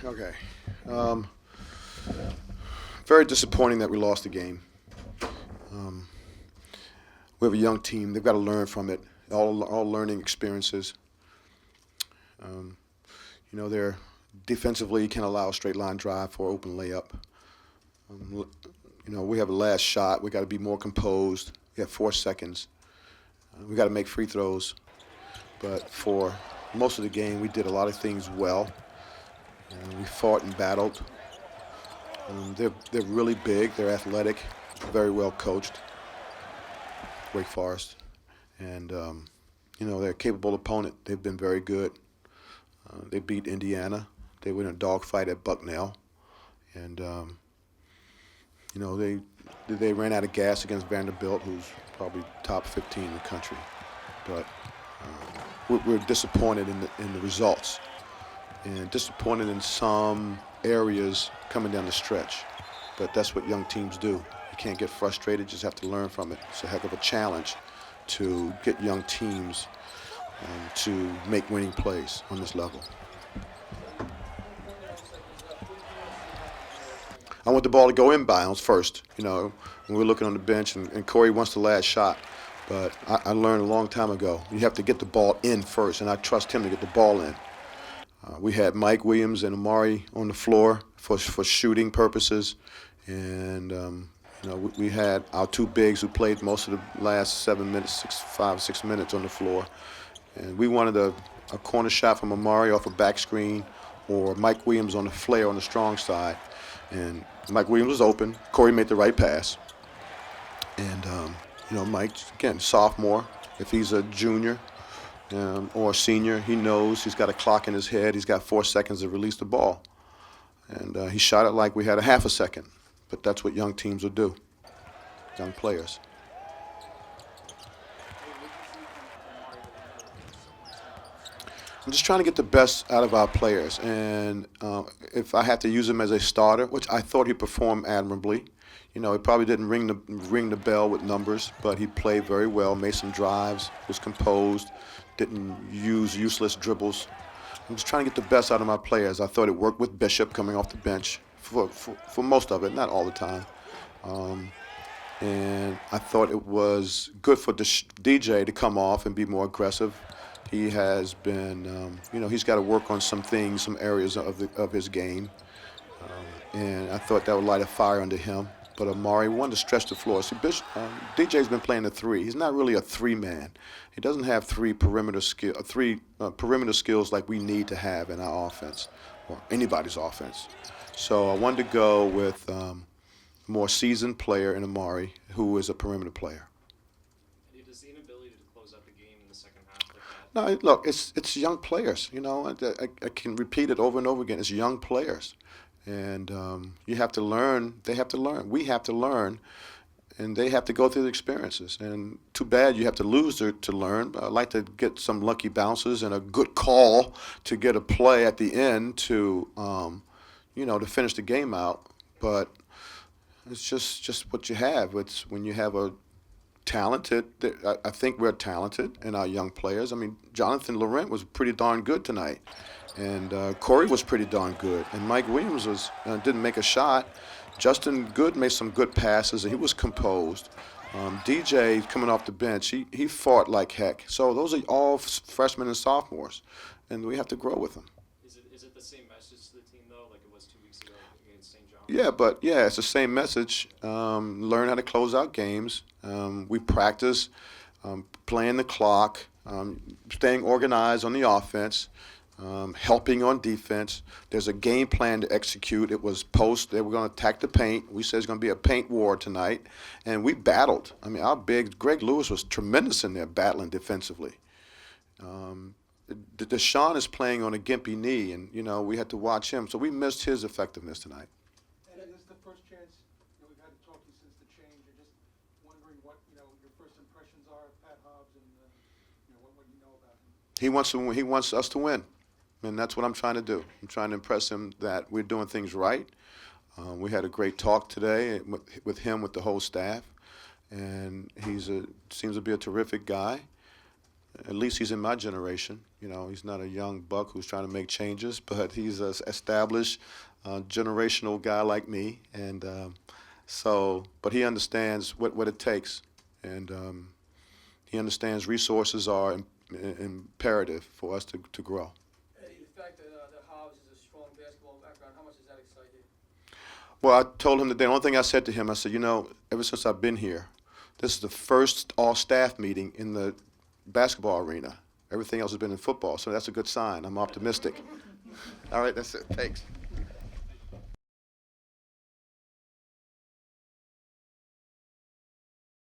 Okay. Um, Very disappointing that we lost the game. Um, we have a young team. They've got to learn from it. All learning experiences. Um, they're defensively you can't allow a straight line drive for open layup. Um, we have a last shot. We got to be more composed. We have 4 seconds. We got to make free throws. But for most of the game, we did a lot of things well. We fought and battled. They're really big. They're athletic, very well coached. Wake Forest, and they're a capable opponent. They've been very good. They beat Indiana. They were in a dogfight at Bucknell, and they ran out of gas against Vanderbilt, who's probably top 15 in the country. But we're disappointed in the results, and disappointed in some areas coming down the stretch. But that's what young teams do. You can't get frustrated, just have to learn from it. It's a heck of a challenge to get young teams to make winning plays on this level. I want the ball to go inbounds first. When we're looking on the bench, and Corey wants the last shot. But I learned a long time ago, you have to get the ball in first, and I trust him to get the ball in. We had Mike Williams and Amari on the floor for shooting purposes, and we had our two bigs who played most of the last 7 minutes, 6 minutes on the floor, and we wanted a corner shot from Amari off a back screen, or Mike Williams on the flare on the strong side, and Mike Williams was open. Corey made the right pass, and Mike, again, sophomore. If he's a junior or a senior, he knows he's got a clock in his head. He's got 4 seconds to release the ball. And he shot it like we had a half a second. But that's what young teams will do, young players. I'm just trying to get the best out of our players. And if I had to use him as a starter, which I thought he performed admirably, he probably didn't ring the bell with numbers, but he played very well, made some drives, was composed, didn't use useless dribbles. I'm just trying to get the best out of my players. I thought it worked with Bishop coming off the bench for most of it, not all the time. And I thought it was good for DJ to come off and be more aggressive. He has been, he's got to work on some things, some areas of his game. And I thought that would light a fire under him. But Amari wanted to stretch the floor. See, DJ's been playing the three. He's not really a three-man. He doesn't have three perimeter skills like we need to have in our offense or anybody's offense. So I wanted to go with a more seasoned player in Amari, who is a perimeter player. Does the inability to close out the game in the second half like that? No, look, it's young players. I can repeat it over and over again. It's young players. And you have to learn. They have to learn. We have to learn, and they have to go through the experiences. And too bad you have to lose to learn. I'd like to get some lucky bounces and a good call to get a play at the end to finish the game out. But it's just what you have. It's when you have a talented. I think we're talented in our young players. I mean, Jonathan Laurent was pretty darn good tonight. And Corey was pretty darn good. And Mike Williams didn't make a shot. Justin Good made some good passes, and he was composed. DJ, coming off the bench, he fought like heck. So those are all freshmen and sophomores, and we have to grow with them. Is it the same message to the team, though, like it was 2 weeks ago against St. John? Yeah, it's the same message. Learn how to close out games. We practice playing the clock, staying organized on the offense. Helping on defense. There's a game plan to execute. It was post. They were going to attack the paint. We said it's going to be a paint war tonight, and we battled. I mean, our big Greg Lewis was tremendous in there battling defensively. Deshaun is playing on a gimpy knee, and we had to watch him, so we missed his effectiveness tonight. And this is the first chance we've had to talk to you since the change. I'm just wondering what your first impressions are of Pat Hobbs and what you know about him. He wants us to win. And that's what I'm trying to do. I'm trying to impress him that we're doing things right. We had a great talk today with him, with the whole staff, and seems to be a terrific guy. At least he's in my generation. You know, he's not a young buck who's trying to make changes, but he's an established, generational guy like me. And but he understands what it takes, and he understands resources are imperative for us to grow. Eddie, the fact that Hobbs is a strong basketball background, how much does that excite you? Well, I told him today, the only thing I said to him, I said, you know, ever since I've been here, this is the first all-staff meeting in the basketball arena. Everything else has been in football, so that's a good sign. I'm optimistic. All right, that's it. Thanks.